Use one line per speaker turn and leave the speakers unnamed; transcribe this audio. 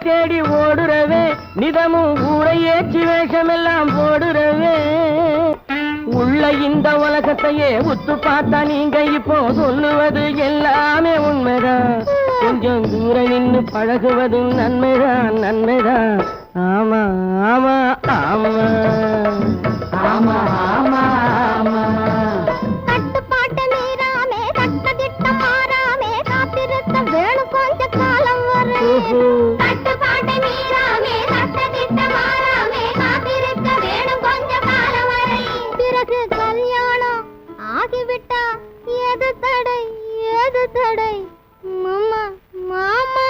தேடி ஓடுறவே நிதமும் ஊரை ஏற்றி வேஷமெல்லாம் போடுறவே உள்ள இந்த உலகத்தையே உத்து பார்த்தா நீங்க இப்போ சொல்லுவது எல்லாமே உண்மைதான் கொஞ்சம் தூரம் நின்று பழகுவதும் நன்மைதான் நன்மைதான் ஆமா ஆமா ஆமா ஆமா ஆமா ஆமா
கட்டுப்பாட்டு மீறாமே கட்ட திட்டம் மாறாமே காத்திருக்க வேணும் கொஞ்ச காலம் வரும் கட்டுப்பாட்டு மீறாமே கட்ட திட்டம் மாறாமே காத்திருக்க வேணும் கொஞ்ச காலம் வரை பிறகு கல்யாணம் ஆகிவிட்டா ஏது தடை மாமா மாமா